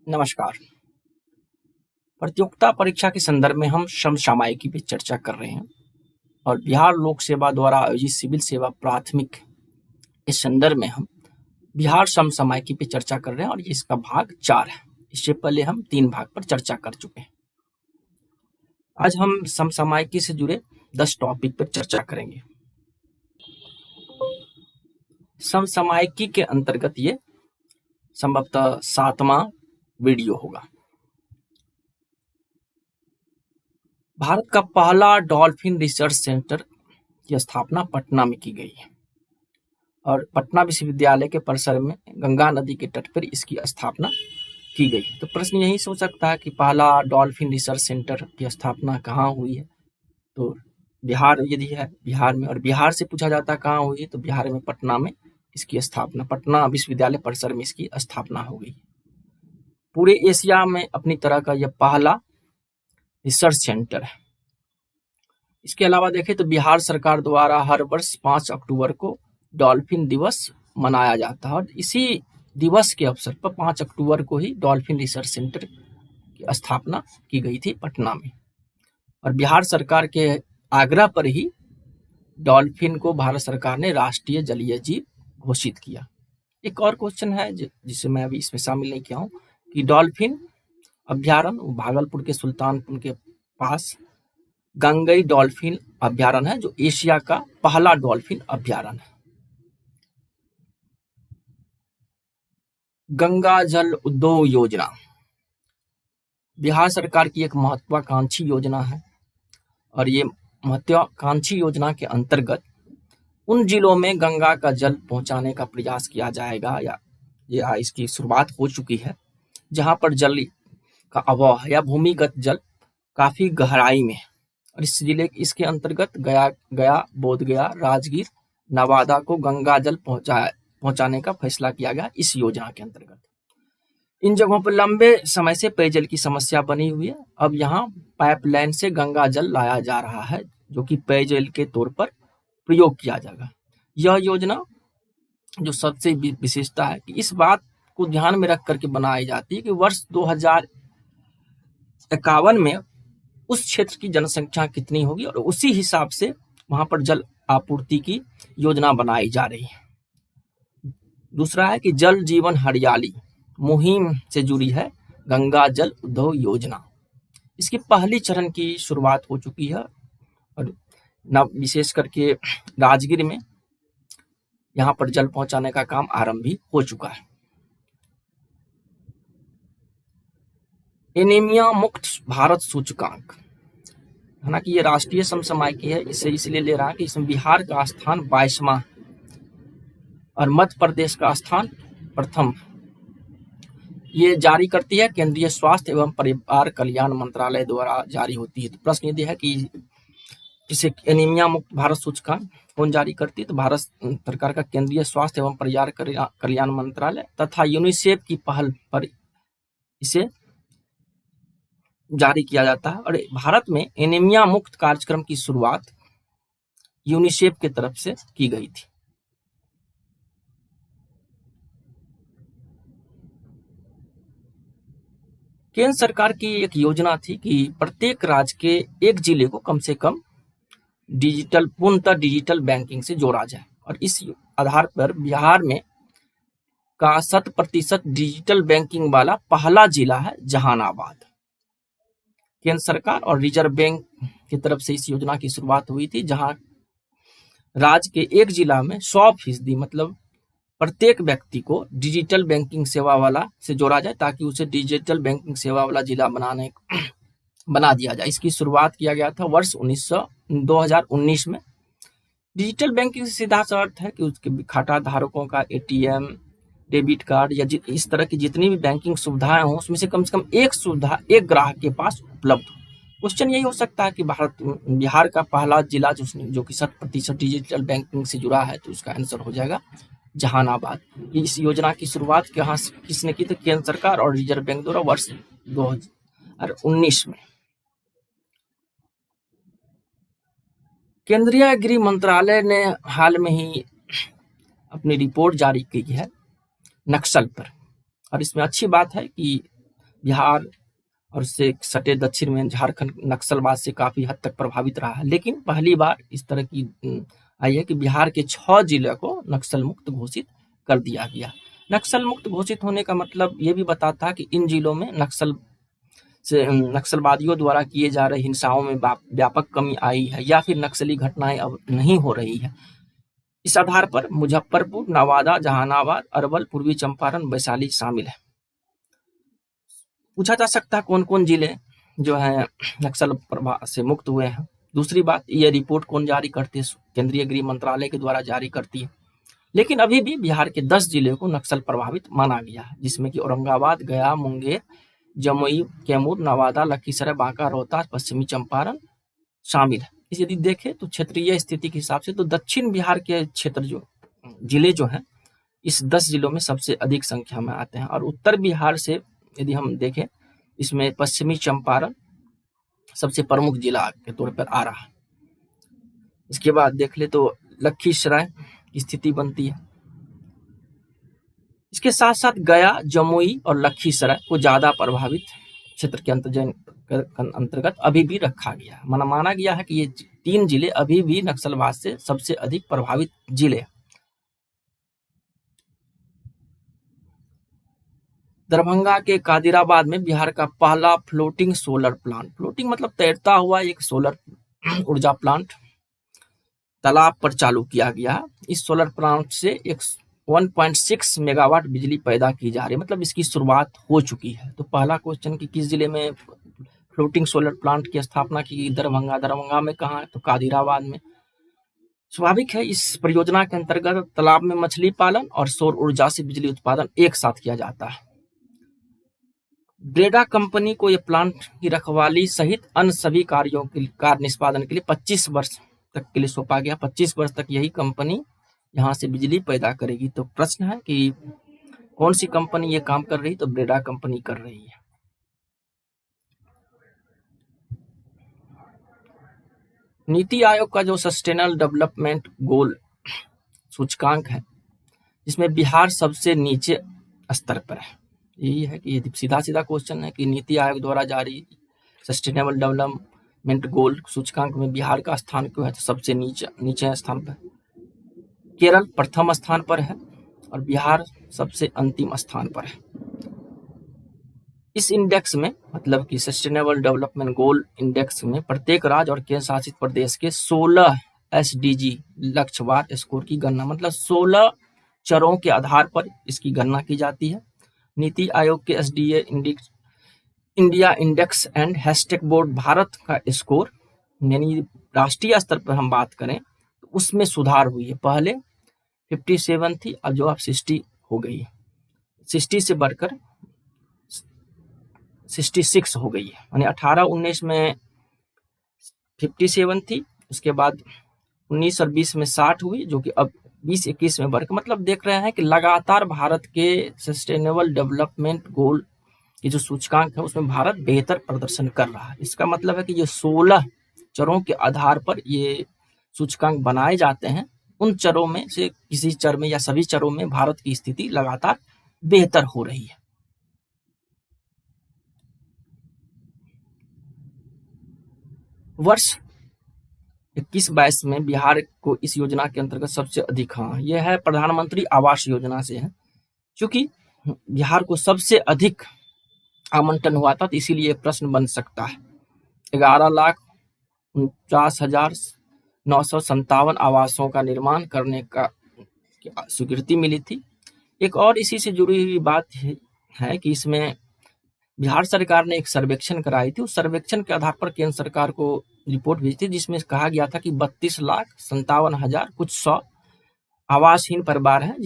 नमस्कार। प्रतियोगिता परीक्षा के संदर्भ में हम समसामयिकी पे चर्चा कर रहे हैं और बिहार लोक सेवा द्वारा आयोजित सिविल सेवा प्राथमिक के संदर्भ में हम बिहार समसामयिकी पे चर्चा कर रहे हैं और ये इसका भाग 4 है। इससे पहले हम 3 भाग पर चर्चा कर चुके हैं। आज हम समसामयिकी से जुड़े 10 टॉपिक पर चर्चा करेंगे। समसामयिकी के अंतर्गत ये संभवतः 7वां वीडियो होगा। भारत का पहला डॉल्फिन रिसर्च सेंटर की स्थापना पटना में की गई है और पटना विश्वविद्यालय के परिसर में गंगा नदी के तट पर इसकी स्थापना की गई। तो प्रश्न यही हो सकता है कि पहला डॉल्फिन रिसर्च सेंटर की स्थापना कहाँ हुई है, तो बिहार यदि है बिहार में, और बिहार से पूछा जाता है कहाँ हुई है तो बिहार में पटना में इसकी स्थापना, पटना विश्वविद्यालय परिसर में इसकी स्थापना हो गई। पूरे एशिया में अपनी तरह का यह पहला रिसर्च सेंटर है। इसके अलावा देखें तो बिहार सरकार द्वारा हर वर्ष 5 अक्टूबर को डॉल्फिन दिवस मनाया जाता है और इसी दिवस के अवसर पर 5 अक्टूबर को ही डॉल्फिन रिसर्च सेंटर की स्थापना की गई थी पटना में। और बिहार सरकार के आग्रह पर ही डॉल्फिन को भारत सरकार ने राष्ट्रीय जलीय जीव घोषित किया। एक और क्वेश्चन है जिसे मैं अभी इसमें शामिल नहीं किया हूँ कि डॉल्फिन अभ्यारण्य भागलपुर के सुल्तानपुर के पास गंगई डॉल्फिन अभ्यारण्य है, जो एशिया का पहला डॉल्फिन अभ्यारण्य है। गंगा जल उद्योग योजना बिहार सरकार की एक महत्वाकांक्षी योजना है और ये महत्वाकांक्षी योजना के अंतर्गत उन जिलों में गंगा का जल पहुंचाने का प्रयास किया जाएगा या इसकी शुरुआत हो चुकी है, जहां पर जल का अभाव है या भूमिगत जल काफी गहराई में, और इस जिले इसके अंतर्गत गया, बोधगया, राजगीर, नवादा को गंगा जल पहुंचाने का फैसला किया गया इस योजना के अंतर्गत। इन जगहों पर लंबे समय से पेयजल की समस्या बनी हुई है। अब यहाँ पाइपलाइन से गंगा जल लाया जा रहा है जो कि पेयजल के तौर पर प्रयोग किया जाएगा। यह योजना जो सबसे विशेषता है कि इस बात को ध्यान में रख करके बनाई जाती है कि वर्ष 2051 में उस क्षेत्र की जनसंख्या कितनी होगी और उसी हिसाब से वहां पर जल आपूर्ति की योजना बनाई जा रही है। दूसरा है कि जल जीवन हरियाली मुहिम से जुड़ी है गंगा जल उद्योग योजना। इसकी पहली चरण की शुरुआत हो चुकी है और विशेष करके राजगीर में यहाँ पर जल पहुंचाने का काम आरंभ भी हो चुका है। एनीमिया मुक्त भारत सूचकांक, हालांकि ये राष्ट्रीय समसामयिकी है, इसे इसलिए ले रहा है कि इसमें बिहार का स्थान 22वां और मध्य प्रदेश का स्थान प्रथम। ये जारी करती है केंद्रीय स्वास्थ्य एवं परिवार कल्याण मंत्रालय द्वारा जारी होती है। तो प्रश्न यदि है कि इसे एनीमिया मुक्त भारत सूचकांक कौन जारी करती है, तो भारत सरकार का केंद्रीय स्वास्थ्य एवं परिवार कल्याण मंत्रालय तथा यूनिसेफ की पहल पर इसे जारी किया जाता है। और भारत में एनीमिया मुक्त कार्यक्रम की शुरुआत यूनिसेफ की तरफ से की गई थी। केंद्र सरकार की एक योजना थी कि प्रत्येक राज्य के एक जिले को कम से कम पूर्णतः डिजिटल बैंकिंग से जोड़ा जाए और इस आधार पर बिहार में का 100% डिजिटल बैंकिंग वाला पहला जिला है जहानाबाद। केंद्र सरकार और रिजर्व बैंक की तरफ से इस योजना की शुरुआत हुई थी, जहां राज्य के एक जिला में 100% मतलब प्रत्येक व्यक्ति को डिजिटल बैंकिंग सेवा वाला से जोड़ा जाए ताकि उसे डिजिटल बैंकिंग सेवा वाला जिला बना दिया जाए। इसकी शुरुआत किया गया था वर्ष 2019 में। डिजिटल बैंकिंग से सीधा सा अर्थ है कि उसके खाता धारकों का एटीएम, डेबिट कार्ड या इस तरह की जितनी भी बैंकिंग सुविधाएं हों उसमें से कम एक सुविधा एक ग्राहक के पास उपलब्ध हो। क्वेश्चन यही हो सकता है कि बिहार का पहला जिला जो कि 100% डिजिटल बैंकिंग से जुड़ा है, तो उसका आंसर हो जाएगा जहानाबाद। इस योजना की शुरुआत किसने की थी? केंद्र सरकार और रिजर्व बैंक द्वारा वर्ष 2019 में। केंद्रीय गृह मंत्रालय ने हाल में ही अपनी रिपोर्ट जारी की है नक्सल पर, और इसमें अच्छी बात है कि बिहार और उससे सटे दक्षिण में झारखंड नक्सलवाद से काफी हद तक प्रभावित रहा है। लेकिन पहली बार इस तरह की आई है कि बिहार के 6 जिले को नक्सल मुक्त घोषित कर दिया गया। नक्सल मुक्त घोषित होने का मतलब ये भी बताता है कि इन जिलों में नक्सलवादियों द्वारा किए जा रहे हिंसाओं में व्यापक कमी आई है या फिर नक्सली घटनाएं अब नहीं हो रही है। इस आधार पर मुजफ्फरपुर, नवादा, जहानाबाद, अरवल, पूर्वी चंपारण, वैशाली शामिल है। पूछा जा सकता है कौन कौन जिले जो है नक्सल प्रभाव से मुक्त हुए हैं। दूसरी बात, ये रिपोर्ट कौन जारी करती है? केंद्रीय गृह मंत्रालय के द्वारा जारी करती है। लेकिन अभी भी बिहार के 10 जिले को नक्सल प्रभावित माना गया है, जिसमें कि औरंगाबाद, गया, मुंगेर, जमुई, कैमूर, नवादा, लखीसराय, बांका, रोहतास, पश्चिमी चंपारण शामिल है। यदि देखें तो क्षेत्रीय स्थिति के हिसाब से तो दक्षिण बिहार के क्षेत्र जो जिले जो हैं इस 10 जिलों में सबसे अधिक संख्या में आते हैं। और उत्तर बिहार से यदि हम देखें, इसमें पश्चिमी चंपारण सबसे प्रमुख जिला के तौर पर आ रहा है। इसके बाद देख ले तो लखीसराय की स्थिति बनती है। इसके साथ साथ गया, जमुई और लखीसराय को ज्यादा प्रभावित क्षेत्र के अंतर्गत अभी भी रखा गया है। माना गया है कि ये 3 जिले अभी भी नक्सलवाद से सबसे अधिक प्रभावित जिले हैं। दरभंगा के कादिराबाद में बिहार का पहला फ्लोटिंग सोलर प्लांट, फ्लोटिंग मतलब तैरता हुआ एक सोलर ऊर्जा प्लांट तालाब पर चालू किया गया। इस सोलर प्लांट से 1.6 मेगावाट बिजली पैदा की जा रही है, मतलब इसकी शुरुआत हो चुकी है। तो पहला क्वेश्चन कि किस जिले में फ्लोटिंग सोलर प्लांट की स्थापना की? दरभंगा में कहाँ है? तो कादिराबाद में। स्वाभाविक है, इस परियोजना के अंतर्गत तालाब में मछली पालन और सौर ऊर्जा से बिजली उत्पादन एक साथ किया जाता है। ब्रेडा कंपनी को यह प्लांट की रखवाली सहित अन्य सभी कार्य निष्पादन के लिए 25 वर्ष तक के लिए सौंपा गया। 25 वर्ष तक यही कंपनी यहाँ से बिजली पैदा करेगी। तो प्रश्न है कि कौन सी कंपनी ये काम कर रही? तो ब्रेडा कंपनी कर रही है। नीति आयोग का जो सस्टेनेबल डेवलपमेंट गोल सूचकांक है, इसमें बिहार सबसे नीचे स्तर पर है। यही है कि सीधा क्वेश्चन है कि नीति आयोग द्वारा जारी सस्टेनेबल डेवलपमेंट गोल सूचकांक में बिहार का स्थान क्यों है? तो सबसे नीचे स्थान पर। केरल प्रथम स्थान पर है और बिहार सबसे अंतिम स्थान पर है। इस इंडेक्स में, मतलब कि सस्टेनेबल डेवलपमेंट गोल इंडेक्स में, प्रत्येक राज्य और केंद्र शासित प्रदेश के 16 SDG लक्ष्यवार स्कोर की गणना, मतलब 16 चरों के आधार पर इसकी गणना की जाती है। नीति आयोग के SDA India index and hashtag board Bharat का स्कोर, यानी राष्ट्रीय स्तर पर हम बात करें तो उसमें सुधार हुई है। पहले 57 थी, अब जो अब 60 हो गई है। 60 से बढ़कर 66 हो गई है। यानी 18-19 में 57 थी, उसके बाद 19 और 20 में 60 हुई, जो कि अब 20-21 में बढ़कर, मतलब देख रहे हैं कि लगातार भारत के सस्टेनेबल डेवलपमेंट गोल की जो सूचकांक है उसमें भारत बेहतर प्रदर्शन कर रहा है। इसका मतलब है कि ये 16 चरों के आधार पर ये सूचकांक बनाए जाते हैं। उन चरों में से किसी चर में या सभी चरों में भारत की स्थिति लगातार बेहतर हो रही है। वर्ष 21-22 में बिहार को इस योजना के अंतर्गत सबसे अधिक, यह है प्रधानमंत्री आवास योजना से है। क्योंकि बिहार को सबसे अधिक आवंटन हुआ था, तो इसीलिए प्रश्न बन सकता है। 11,49,957 आवासों का निर्माण करने का स्वीकृति मिली थी। एक और इसी से जुड़ी हुई बात है कि इसमें बिहार सरकार ने एक सर्वेक्षण कराई थी। उस सर्वेक्षण के आधार पर केंद्र सरकार को रिपोर्ट भेजी थी, जिसमें कहा गया था कि 32,57,000 कुछ 100 आवासहीन परिवार हैं,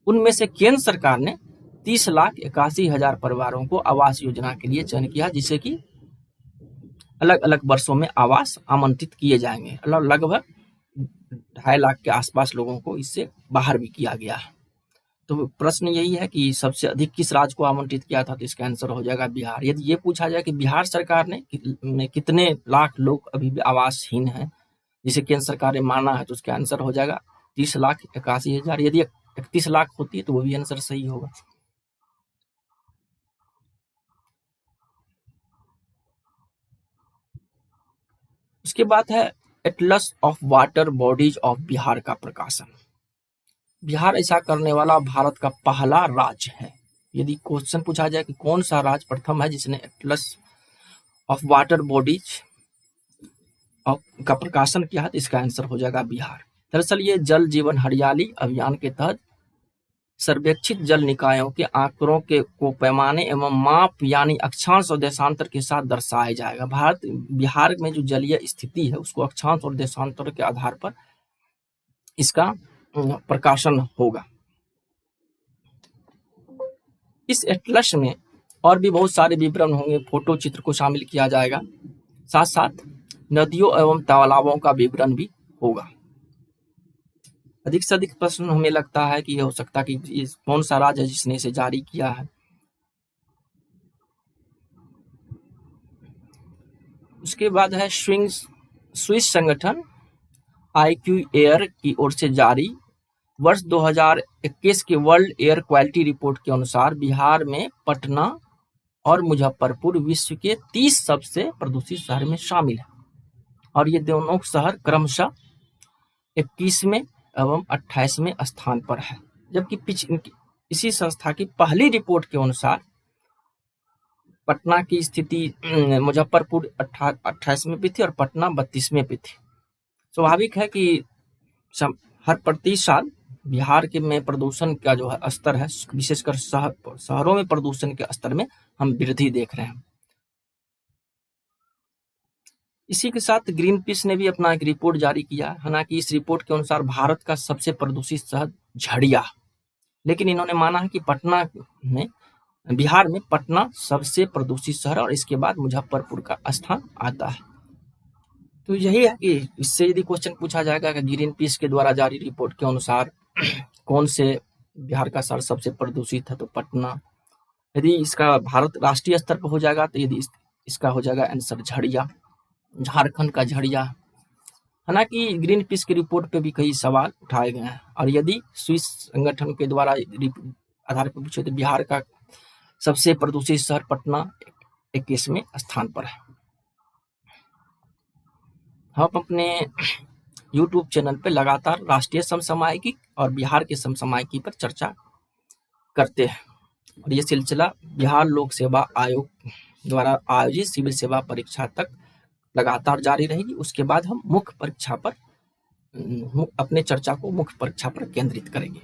उनमें से केंद्र सरकार ने 30,81,000 परिवारों को आवास योजना के लिए चयन किया, जिसे कि अलग अलग वर्षों में आवास आवंटित किए जाएंगे। लगभग 2.5 लाख के आसपास लोगों को इससे बाहर भी किया गया है। तो प्रश्न यही है कि सबसे अधिक किस राज्य को आवंटित किया था? तो इसका आंसर हो जाएगा बिहार। यदि ये पूछा जाए कि बिहार सरकार ने कितने लाख लोग अभी भी आवासहीन हैं जिसे केंद्र सरकार ने माना है, तो उसका आंसर हो जाएगा 30,81,000। यदि 31 लाख होती है तो वो भी आंसर सही होगा। इसके बाद है Atlas of water bodies of Bihar का प्रकाशन। बिहार ऐसा करने वाला भारत का पहला राज्य है। यदि क्वेश्चन पूछा जाए कि कौन सा राज्य प्रथम है जिसने एटलस ऑफ वाटर बॉडीज का प्रकाशन किया है, तो इसका आंसर हो जाएगा बिहार। दरअसल ये जल जीवन हरियाली अभियान के तहत सर्वेक्षित जल निकायों के आंकड़ों के को पैमाने एवं माप यानी अक्षांश और देशांतर के साथ दर्शाया जाएगा। बिहार में जो जलीय स्थिति है उसको अक्षांश और देशांतर के आधार पर इसका प्रकाशन होगा। इस एटलस में और भी बहुत सारे विवरण होंगे, फोटो चित्र को शामिल किया जाएगा, साथ साथ नदियों एवं तालाबों का विवरण भी होगा। अधिक से अधिक प्रश्न हमें लगता है कि ये हो सकता है कि कौन सा राज्य है जिसने इसे जारी किया है। उसके बाद है स्विस संगठन IQ एयर की ओर से जारी वर्ष 2021 के वर्ल्ड एयर क्वालिटी रिपोर्ट के अनुसार बिहार में पटना और मुजफ्फरपुर विश्व के 30 सबसे प्रदूषित शहर में शामिल है और ये दोनों शहर क्रमशः 21वें एवं 28वें स्थान पर है। जबकि इसी संस्था की पहली रिपोर्ट के अनुसार पटना की स्थिति मुजफ्फरपुर 28वें पे थी और पटना 32वें पे थी। स्वाभाविक है कि हर प्रति साल बिहार के में प्रदूषण का जो है स्तर है, विशेषकर शहरों में प्रदूषण के स्तर में हम वृद्धि देख रहे हैं। इसी के साथ ग्रीन पीस ने भी अपना एक रिपोर्ट जारी किया। हालांकि इस रिपोर्ट के अनुसार भारत का सबसे प्रदूषित शहर झड़िया, लेकिन इन्होंने माना है कि बिहार में पटना सबसे प्रदूषित शहर और इसके बाद मुजफ्फरपुर का स्थान आता है। तो यही है कि इससे यदि क्वेश्चन पूछा जाएगा कि ग्रीन पीस के द्वारा जारी रिपोर्ट के अनुसार कौन से बिहार का शहर सबसे प्रदूषित है, तो पटना। यदि इसका भारत राष्ट्रीय स्तर पर हो जाएगा तो यदि इसका हो जाएगा आंसर झड़िया, झारखंड का झड़िया। हालांकि ग्रीन पीस की रिपोर्ट पे भी कई सवाल उठाए गए हैं और यदि स्विस संगठन के द्वारा आधार पर पूछे तो बिहार का सबसे प्रदूषित शहर पटना 21वें स्थान पर है। हम अपने YouTube चैनल पे लगातार राष्ट्रीय समसामयिकी और बिहार के समसामयिकी पर चर्चा करते हैं और ये सिलसिला बिहार लोक सेवा आयोग द्वारा आयोजित सिविल सेवा परीक्षा तक लगातार जारी रहेगी। उसके बाद हम मुख्य परीक्षा पर अपने चर्चा को मुख्य परीक्षा पर केंद्रित करेंगे।